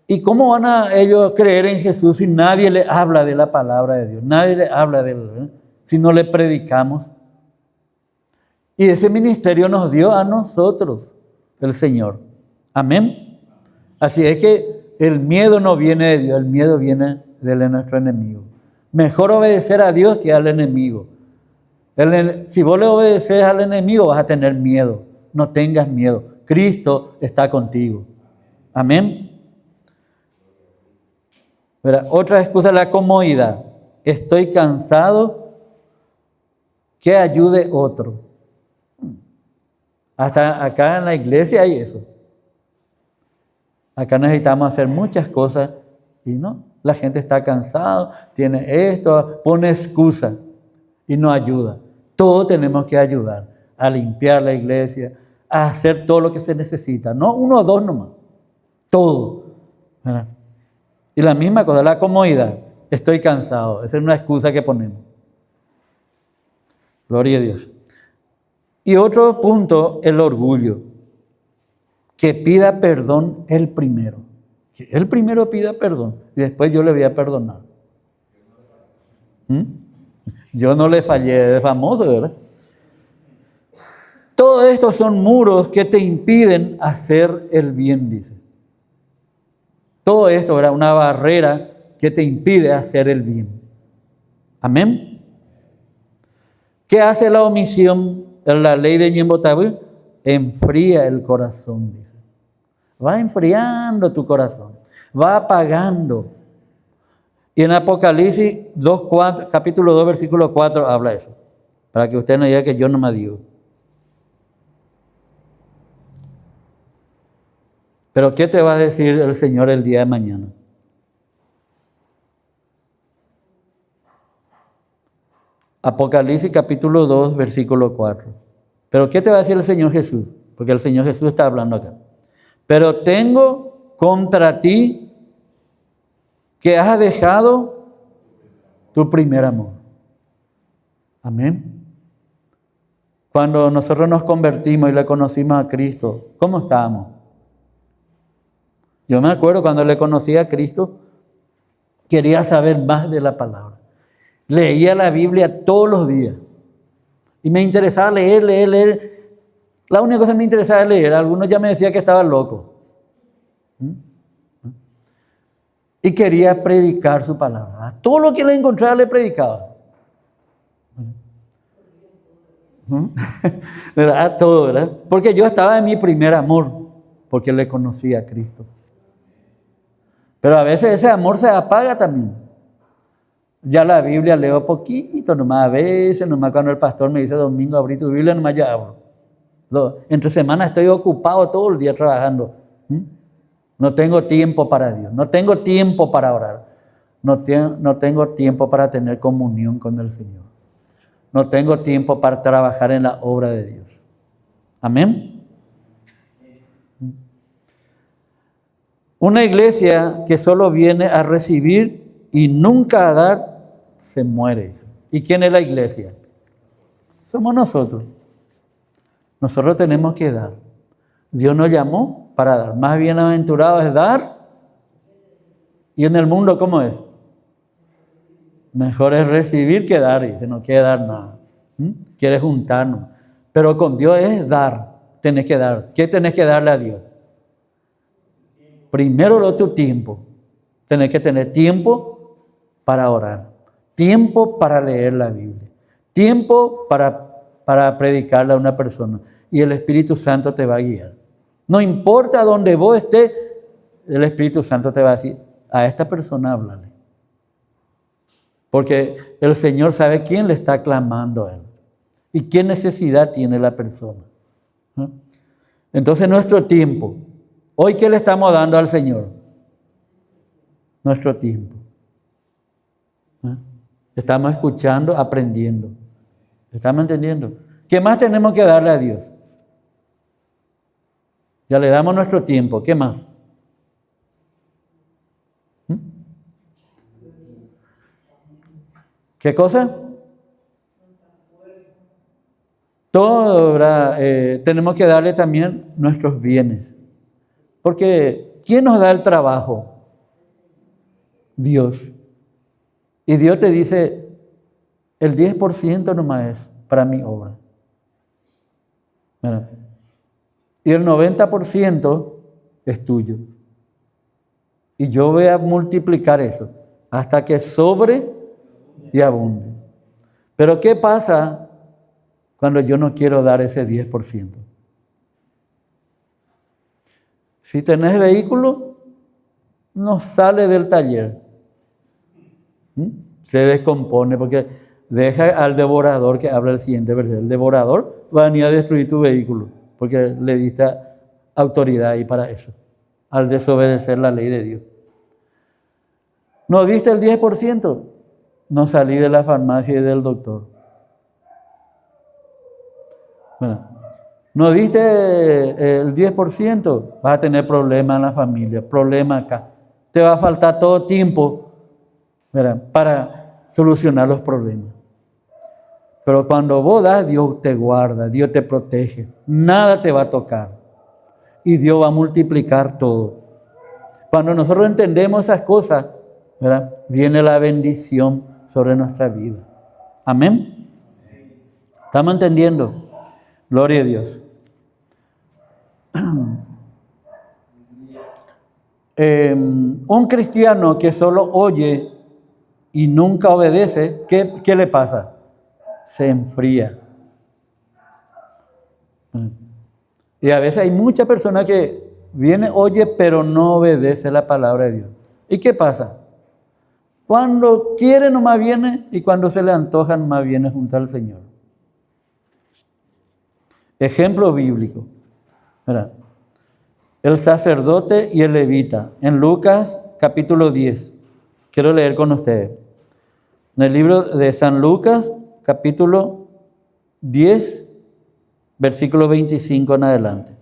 ¿Y cómo van a ellos creer en Jesús si nadie les habla de la palabra de Dios? Nadie les habla de él, si no le predicamos. Y ese ministerio nos dio a nosotros el Señor. Amén. Así es que el miedo no viene de Dios, el miedo viene de nuestro enemigo. Mejor obedecer a Dios que al enemigo. Si vos le obedeces al enemigo vas a tener miedo. No tengas miedo. Cristo está contigo. Amén. Mira, otra excusa es la comodidad. Estoy cansado, que ayude otro. Hasta acá en la iglesia hay eso. Acá necesitamos hacer muchas cosas y no. La gente está cansada, tiene esto, pone excusa y no ayuda. Todos tenemos que ayudar a limpiar la iglesia, a hacer todo lo que se necesita. No uno o dos nomás, todo. ¿Verdad? Y la misma cosa, la comodidad. Estoy cansado, esa es una excusa que ponemos. Gloria a Dios. Y otro punto, el orgullo. Que pida perdón el primero. Que el primero pida perdón y después yo le voy a perdonar. Yo no le fallé, es famoso, ¿verdad? Todo esto son muros que te impiden hacer el bien, dice. Todo esto era una barrera que te impide hacer el bien. Amén. ¿Qué hace la omisión? La ley de Ñembotabú enfría el corazón, dice. Va enfriando tu corazón, va apagando. Y en Apocalipsis 2:4, capítulo 2, versículo 4 habla eso. Para que usted no diga que yo no me digo. Pero ¿qué te va a decir el Señor el día de mañana? Apocalipsis capítulo 2, versículo 4. Pero ¿qué te va a decir el Señor Jesús? Porque el Señor Jesús está hablando acá. Pero tengo contra ti que has dejado tu primer amor. Amén. Cuando nosotros nos convertimos y le conocimos a Cristo, ¿cómo estábamos? Yo me acuerdo cuando le conocí a Cristo, quería saber más de la palabra. Leía la Biblia todos los días. Y me interesaba leer. La única cosa que me interesaba leer. Algunos ya me decían que estaba loco. Y quería predicar su palabra. A todo lo que le encontraba le predicaba. A todo, ¿verdad? Porque yo estaba en mi primer amor. Porque le conocía a Cristo. Pero a veces ese amor se apaga también. Ya la Biblia leo poquito, nomás a veces, nomás cuando el pastor me dice domingo abrí tu Biblia, nomás ya abro. Entre semanas estoy ocupado todo el día trabajando. No tengo tiempo para Dios, no tengo tiempo para orar, no tengo tiempo para tener comunión con el Señor, no tengo tiempo para trabajar en la obra de Dios. Amén. Una iglesia que solo viene a recibir y nunca a dar, se muere. ¿Y quién es la iglesia? Somos nosotros. Nosotros tenemos que dar. Dios nos llamó para dar. Más bienaventurado es dar. Y en el mundo, ¿cómo es? Mejor es recibir que dar. Y no quiere dar nada. Quiere juntarnos. Pero con Dios es dar. Tenés que dar. ¿Qué tenés que darle a Dios? Primero tu tiempo. Tenés que tener tiempo para orar. Tiempo para leer la Biblia. Tiempo para predicarle a una persona. Y el Espíritu Santo te va a guiar. No importa dónde vos estés, el Espíritu Santo te va a decir, a esta persona háblale. Porque el Señor sabe quién le está clamando a Él. Y qué necesidad tiene la persona. Entonces nuestro tiempo. Hoy, ¿qué le estamos dando al Señor? Nuestro tiempo. Estamos escuchando, aprendiendo. ¿Estamos entendiendo? ¿Qué más tenemos que darle a Dios? Ya le damos nuestro tiempo. ¿Qué más? ¿Qué cosa? Todo, ¿verdad? Tenemos que darle también nuestros bienes. Porque ¿quién nos da el trabajo? Dios. Y Dios te dice, el 10% nomás es para mi obra. ¿Verdad? Y el 90% es tuyo. Y yo voy a multiplicar eso hasta que sobre y abunde. Pero ¿qué pasa cuando yo no quiero dar ese 10%? Si tenés vehículo, no sale del taller. Se descompone porque deja al devorador que habla el siguiente versículo. El devorador va a venir a destruir tu vehículo porque le diste autoridad ahí para eso, al desobedecer la ley de Dios. ¿No diste el 10%? No salí de la farmacia y del doctor. Bueno, no diste el 10%, vas a tener problemas en la familia, problemas acá. Te va a faltar todo tiempo, ¿verdad?, para solucionar los problemas. Pero cuando vos das, Dios te guarda, Dios te protege. Nada te va a tocar. Y Dios va a multiplicar todo. Cuando nosotros entendemos esas cosas, ¿verdad?, viene la bendición sobre nuestra vida. Amén. ¿Estamos entendiendo? Gloria a Dios. Un cristiano que solo oye y nunca obedece, ¿qué le pasa? Se enfría. Y a veces hay muchas personas que viene, oye, pero no obedece la palabra de Dios. ¿Y qué pasa? Cuando quiere nomás viene y cuando se le antoja nomás viene junto al Señor. Ejemplo bíblico. Mira, el sacerdote y el levita. En Lucas capítulo 10. Quiero leer con ustedes. En el libro de San Lucas capítulo 10, versículo 25 en adelante.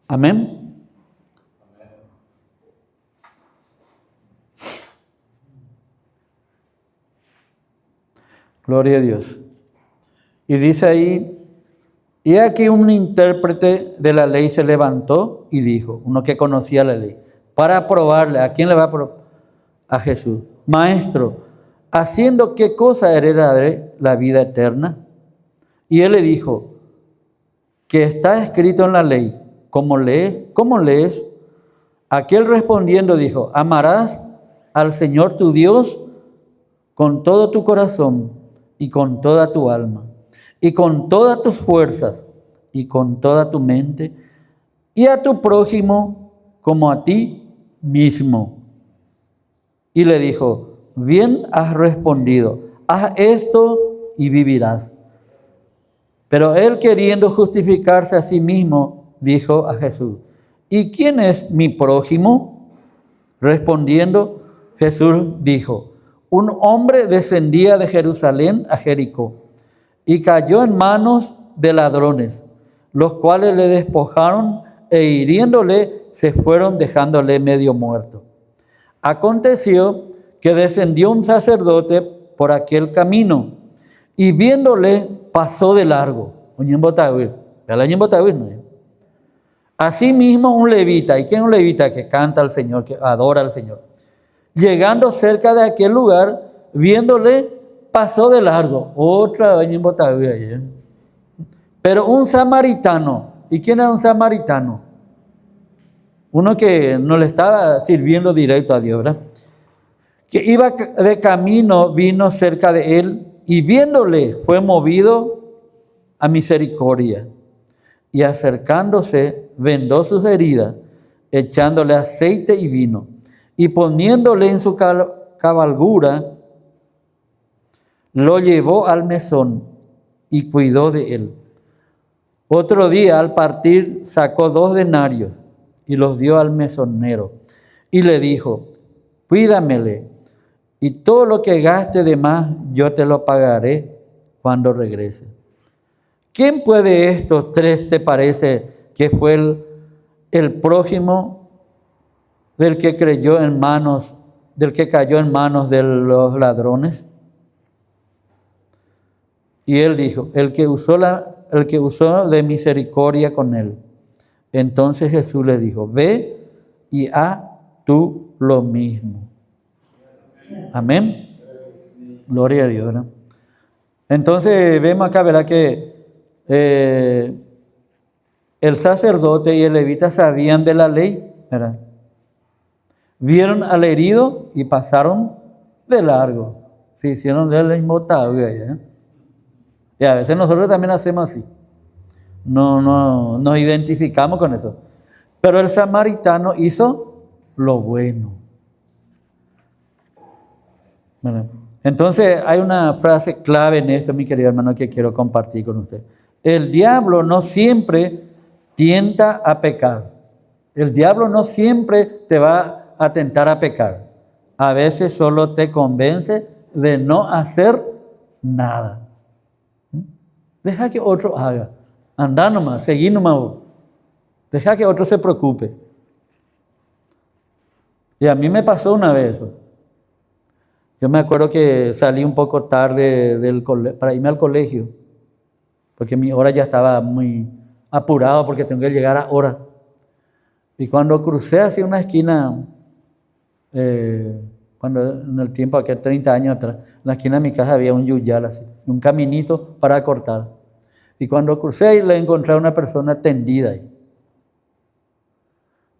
Amén. Gloria a Dios. Y dice ahí, y aquí un intérprete de la ley se levantó y dijo, uno que conocía la ley, para probarle, ¿a quién le va a probar? A Jesús. Maestro, ¿haciendo qué cosa heredaré la vida eterna? Y él le dijo, que está escrito en la ley. ¿Cómo lees? Aquel respondiendo dijo, amarás al Señor tu Dios con todo tu corazón y con toda tu alma y con todas tus fuerzas y con toda tu mente y a tu prójimo como a ti mismo. Y le dijo: bien has respondido, haz esto y vivirás. Pero él, queriendo justificarse a sí mismo, dijo a Jesús: ¿y quién es mi prójimo? Respondiendo, Jesús dijo: un hombre descendía de Jerusalén a Jericó y cayó en manos de ladrones, los cuales le despojaron e hiriéndole se fueron, dejándole medio muerto. Aconteció que descendió un sacerdote por aquel camino y viéndole pasó de largo. Asimismo un levita. ¿Y quién es un levita? Que canta al Señor, que adora al Señor. Llegando cerca de aquel lugar, viéndole, pasó de largo. Otra vez. Pero un samaritano. ¿Y quién era un samaritano? Uno que no le estaba sirviendo directo a Dios, ¿verdad? Que iba de camino, vino cerca de él y viéndole fue movido a misericordia. Y acercándose, vendó sus heridas, echándole aceite y vino, y poniéndole en su cabalgura, lo llevó al mesón y cuidó de él. Otro día, al partir, sacó 2 denarios y los dio al mesonero y le dijo: cuídamele, y todo lo que gaste de más yo te lo pagaré cuando regrese. ¿Quién pues de estos 3 te parece que fue el prójimo del que cayó en manos de los ladrones? Y él dijo: el que usó de misericordia con él. Entonces Jesús le dijo: ve y haz tú lo mismo. Amén. Gloria a Dios, ¿no? Entonces vemos acá, ¿verdad?, que el sacerdote y el levita sabían de la ley, ¿verdad? Vieron al herido y pasaron de largo. Se hicieron de él inmortal, ¿eh? Y a veces nosotros también hacemos así. No nos identificamos con eso. Pero el samaritano hizo lo bueno. Bueno, entonces hay una frase clave en esto, mi querido hermano, que quiero compartir con usted. El diablo no siempre tienta a pecar. El diablo no siempre te va a tentar a pecar. A veces solo te convence de no hacer nada. Deja que otro haga. Anda nomás, seguí nomás. Deja que otro se preocupe. Y a mí me pasó una vez eso. Yo me acuerdo que salí un poco tarde para irme al colegio, porque mi hora ya estaba muy apurado porque tengo que llegar a hora. Y cuando crucé hacia una esquina, cuando en el tiempo, aquí 30 años atrás, en la esquina de mi casa había un yuyal así, un caminito para cortar. Y cuando crucé ahí le encontré a una persona tendida ahí.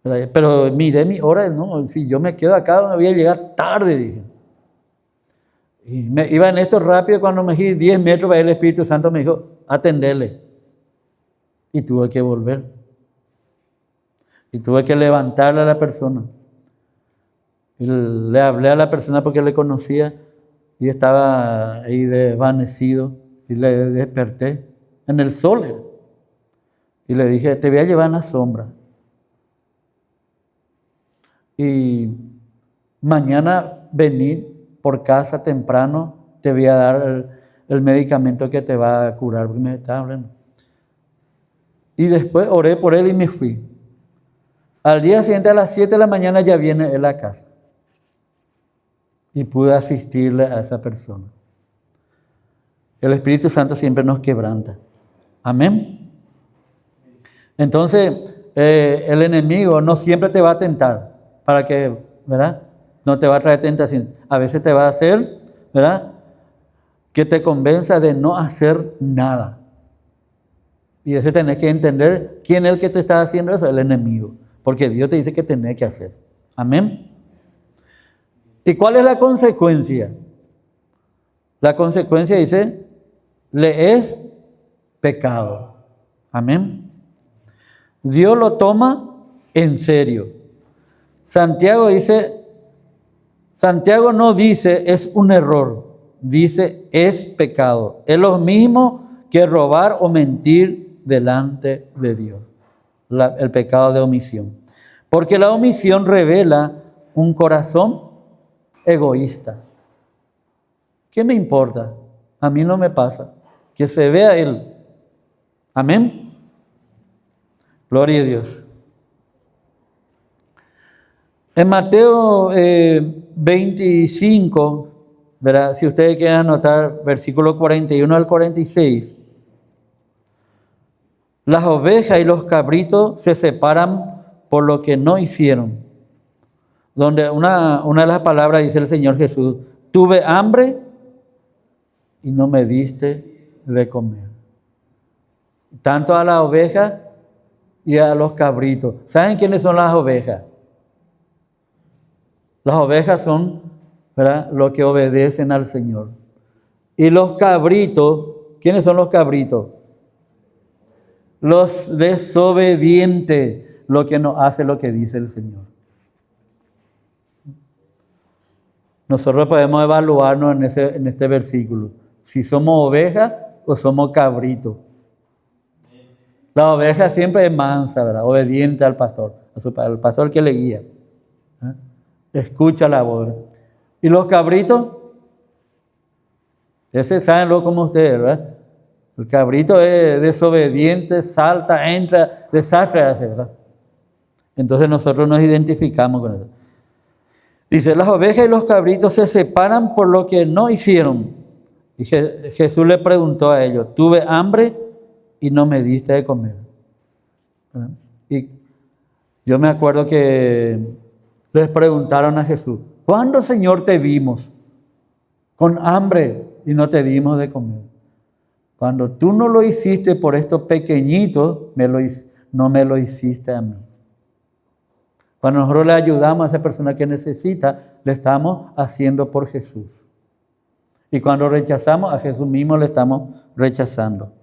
Pero miré mi hora, no, si yo me quedo acá me voy a llegar tarde, dije. Y me iba en esto rápido, cuando me di 10 metros para el Espíritu Santo me dijo: atenderle. Y tuve que volver. Y tuve que levantarle a la persona. Y le hablé a la persona porque le conocía y estaba ahí desvanecido. Y le desperté en el sol. Y le dije: te voy a llevar en la sombra. Y mañana venir por casa temprano, te voy a dar el medicamento que te va a curar, porque me estaba hablando. Y después oré por él y me fui. Al día siguiente, a las 7 de la mañana, ya viene él a casa. Y pude asistirle a esa persona. El Espíritu Santo siempre nos quebranta. Amén. Entonces, el enemigo no siempre te va a tentar para que, ¿verdad?, no te va a traer tentación. A veces te va a hacer, ¿verdad?, que te convenza de no hacer nada. Y eso tenés que entender quién es el que te está haciendo eso, el enemigo. Porque Dios te dice que tenés que hacer. Amén. ¿Y cuál es la consecuencia? La consecuencia dice: le es pecado. Amén. Dios lo toma en serio. Santiago no dice es un error, dice es pecado. Es lo mismo que robar o mentir delante de Dios, el pecado de omisión. Porque la omisión revela un corazón egoísta. ¿Qué me importa? A mí no me pasa. Que se vea Él. Amén. Gloria a Dios. En Mateo 25, ¿verdad? Si ustedes quieren anotar, versículo 41 al 46, las ovejas y los cabritos se separan por lo que no hicieron. Donde una de las palabras dice el Señor Jesús, tuve hambre y no me diste de comer. Tanto a las ovejas y a los cabritos. ¿Saben quiénes son las ovejas? Las ovejas son, ¿verdad?, los que obedecen al Señor. Y los cabritos, ¿quiénes son los cabritos? Los desobedientes, los que no hacen lo que dice el Señor. Nosotros podemos evaluarnos en este versículo, si somos ovejas o somos cabritos. La oveja siempre es mansa, ¿verdad?, obediente al pastor, al pastor que le guía. Escucha la voz. ¿Y los cabritos? Ese sabenlo como ustedes, ¿verdad? El cabrito es desobediente, salta, entra, desastre hace, ¿verdad? Entonces nosotros nos identificamos con eso. Dice, las ovejas y los cabritos se separan por lo que no hicieron. Y Jesús le preguntó a ellos, tuve hambre y no me diste de comer. ¿Verdad? Y yo me acuerdo que les preguntaron a Jesús, ¿cuándo, Señor, te vimos con hambre y no te dimos de comer? Cuando tú no lo hiciste por estos pequeñitos, no me lo hiciste a mí. Cuando nosotros le ayudamos a esa persona que necesita, le estamos haciendo por Jesús. Y cuando rechazamos, a Jesús mismo le estamos rechazando.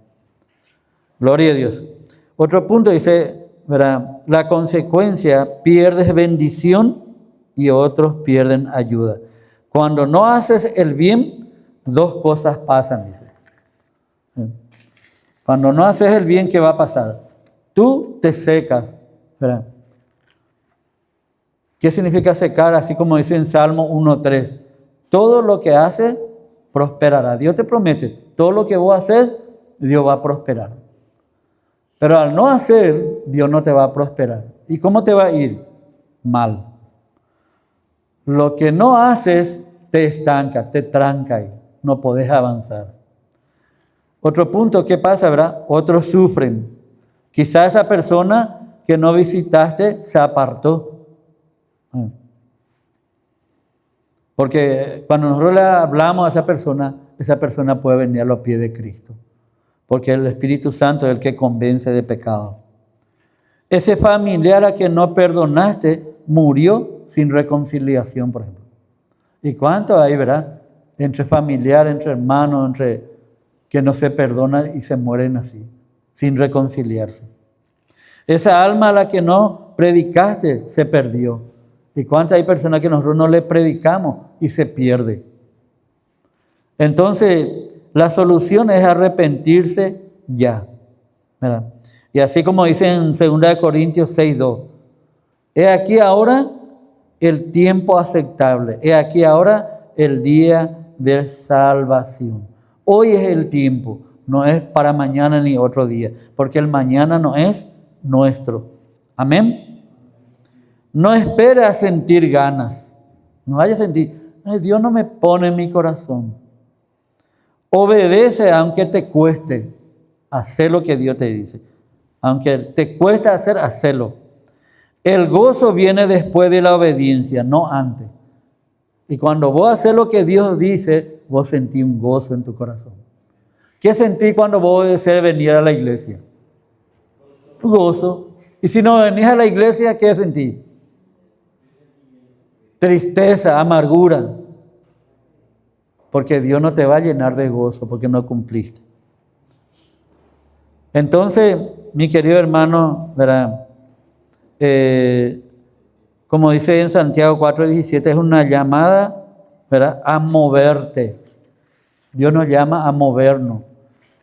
Gloria a Dios. Otro punto dice, ¿verdad?, la consecuencia, pierdes bendición y otros pierden ayuda. Cuando no haces el bien, dos cosas pasan, dice. Cuando no haces el bien, ¿qué va a pasar? Tú te secas, ¿verdad? ¿Qué significa secar? Así como dice en Salmo 1:3. Todo lo que haces, prosperará. Dios te promete, todo lo que vos haces, Dios va a prosperar. Pero al no hacer, Dios no te va a prosperar. ¿Y cómo te va a ir? Mal. Lo que no haces, te estanca, te tranca ahí. No podés avanzar. Otro punto, ¿qué pasa, verdad? Otros sufren. Quizá esa persona que no visitaste se apartó. Porque cuando nosotros le hablamos a esa persona puede venir a los pies de Cristo. Porque el Espíritu Santo es el que convence de pecado. Ese familiar a quien no perdonaste murió sin reconciliación, por ejemplo. ¿Y cuánto hay, verdad? Entre familiares, entre hermanos, entre que no se perdonan y se mueren así, sin reconciliarse. Esa alma a la que no predicaste se perdió. ¿Y cuántas hay personas que nosotros no le predicamos y se pierde? Entonces, la solución es arrepentirse ya, ¿verdad? Y así como dice en 2 Corintios 6:2, he aquí ahora el tiempo aceptable, he aquí ahora el día de salvación. Hoy es el tiempo, no es para mañana ni otro día, porque el mañana no es nuestro. Amén. No espere a sentir ganas. No vaya a sentir, ay, Dios no me pone en mi corazón. Obedece aunque te cueste hacer lo que Dios te dice. Aunque te cueste hacerlo. El gozo viene después de la obediencia, no antes. Y cuando vos haces lo que Dios dice, vos sentís un gozo en tu corazón. ¿Qué sentís cuando vos deseas venir a la iglesia? Gozo. Y si no venís a la iglesia, ¿qué sentís? Tristeza, amargura. Porque Dios no te va a llenar de gozo porque no cumpliste. Entonces, mi querido hermano, ¿verdad? como dice en Santiago 4:17, es una llamada, ¿verdad?, a moverte. Dios nos llama a movernos.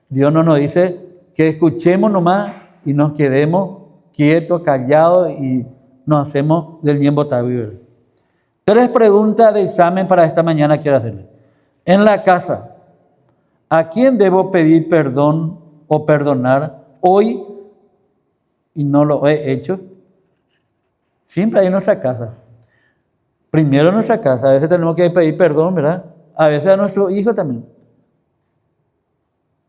Dios no nos dice que escuchemos nomás y nos quedemos quietos, callados y nos hacemos del ñembo tabir. 3 preguntas de examen para esta mañana quiero hacerle. En la casa, ¿a quién debo pedir perdón o perdonar hoy y no lo he hecho? Siempre hay en nuestra casa. Primero en nuestra casa. A veces tenemos que pedir perdón, ¿verdad? A veces a nuestro hijo también.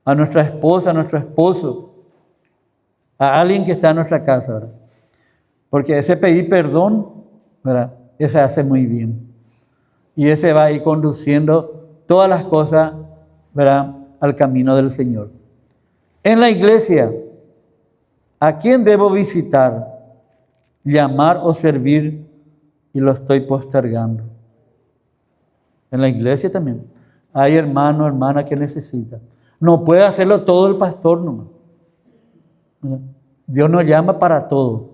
A nuestra esposa, a nuestro esposo. A alguien que está en nuestra casa, ¿verdad? Porque ese pedir perdón, ¿verdad?, ese hace muy bien. Y ese va a ir conduciendo todas las cosas, ¿verdad?, al camino del Señor. En la iglesia, ¿a quién debo visitar, llamar o servir y lo estoy postergando? En la iglesia también. Hay hermano, hermana que necesita. No puede hacerlo todo el pastor nomás. Dios nos llama para todo.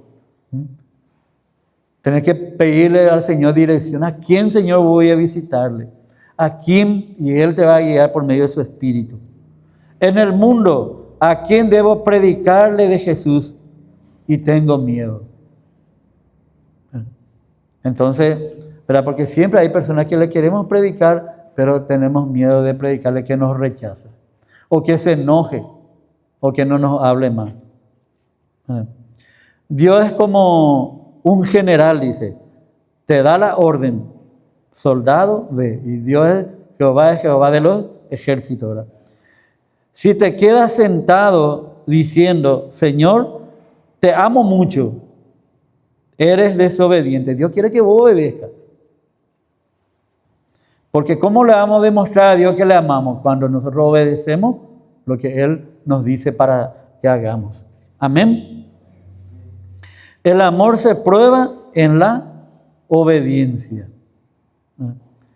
Tenés que pedirle al Señor dirección. ¿A quién, Señor, voy a visitarle? ¿A quién? Y Él te va a guiar por medio de su Espíritu. En el mundo, ¿a quién debo predicarle de Jesús? Y tengo miedo. Entonces, ¿verdad?, porque siempre hay personas que le queremos predicar, pero tenemos miedo de predicarle que nos rechaza. O que se enoje. O que no nos hable más. Dios es como un general, dice. Te da la orden. Soldado, ve. Y Dios es Jehová de los ejércitos, ¿verdad? Si te quedas sentado diciendo, Señor, te amo mucho, eres desobediente. Dios quiere que vos obedezcas. Porque ¿cómo le vamos a demostrar a Dios que le amamos? Cuando nosotros obedecemos lo que Él nos dice para que hagamos. Amén. El amor se prueba en la obediencia.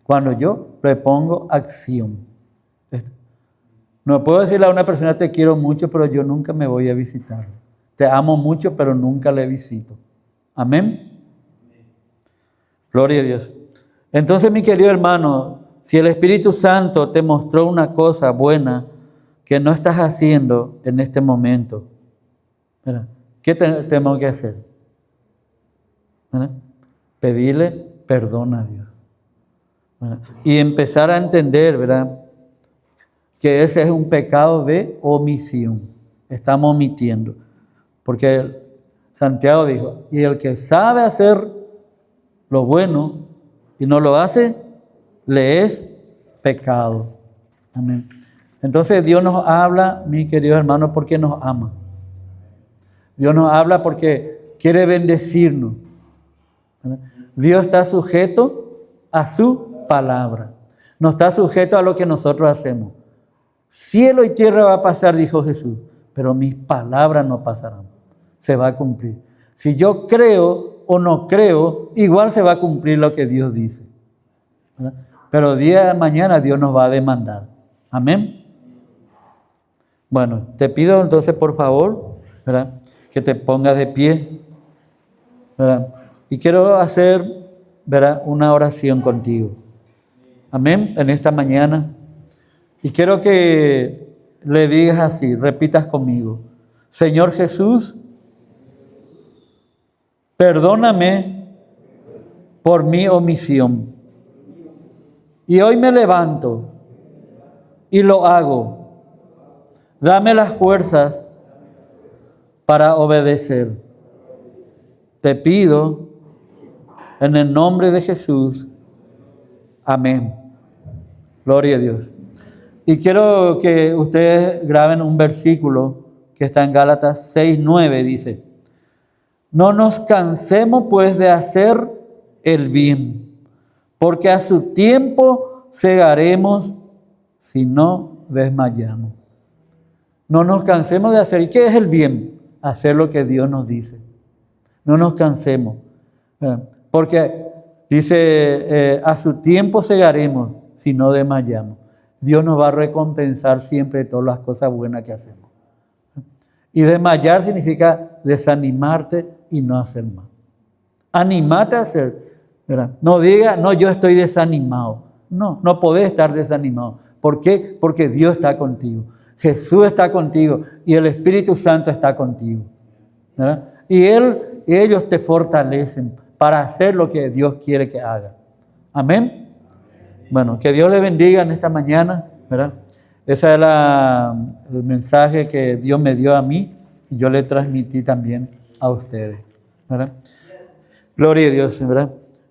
Cuando yo le pongo acción. No puedo decirle a una persona, te quiero mucho, pero yo nunca me voy a visitar. Te amo mucho, pero nunca le visito. Amén. Gloria a Dios. Entonces, mi querido hermano, si el Espíritu Santo te mostró una cosa buena que no estás haciendo en este momento, ¿verdad?, ¿qué tenemos que hacer? ¿Verdad? Pedirle perdón a Dios. ¿Verdad? Y empezar a entender, ¿verdad?, que ese es un pecado de omisión. Estamos omitiendo. Porque Santiago dijo, y el que sabe hacer lo bueno y no lo hace, le es pecado. Amén. Entonces Dios nos habla, mi querido hermano, porque nos ama. Dios nos habla porque quiere bendecirnos. Dios está sujeto a su palabra. No está sujeto a lo que nosotros hacemos. Cielo y tierra va a pasar, dijo Jesús, pero mis palabras no pasarán. Se va a cumplir. Si yo creo o no creo, igual se va a cumplir lo que Dios dice. ¿Verdad? Pero día de mañana Dios nos va a demandar. Amén. Bueno, te pido entonces, por favor, ¿verdad?, que te pongas de pie, ¿verdad? Y quiero hacer, ¿verdad?, una oración contigo. Amén. En esta mañana. Y quiero que le digas así, repitas conmigo. Señor Jesús, perdóname por mi omisión. Y hoy me levanto y lo hago. Dame las fuerzas para obedecer. Te pido en el nombre de Jesús. Amén. Gloria a Dios. Y quiero que ustedes graben un versículo que está en Gálatas 6:9, dice: no nos cansemos pues de hacer el bien, porque a su tiempo segaremos si no desmayamos. No nos cansemos de hacer. ¿Y qué es el bien? Hacer lo que Dios nos dice. No nos cansemos. Porque dice, a su tiempo segaremos si no desmayamos. Dios nos va a recompensar siempre todas las cosas buenas que hacemos. Y desmayar significa desanimarte y no hacer más. Animate a hacer, ¿verdad? No diga, no, yo estoy desanimado. No, no podés estar desanimado. ¿Por qué? Porque Dios está contigo. Jesús está contigo y el Espíritu Santo está contigo, ¿verdad? Y ellos te fortalecen para hacer lo que Dios quiere que haga. Amén. Bueno, que Dios les bendiga en esta mañana, ¿verdad? Ese es el mensaje que Dios me dio a mí y yo le transmití también a ustedes, ¿verdad? Gloria a Dios, ¿verdad?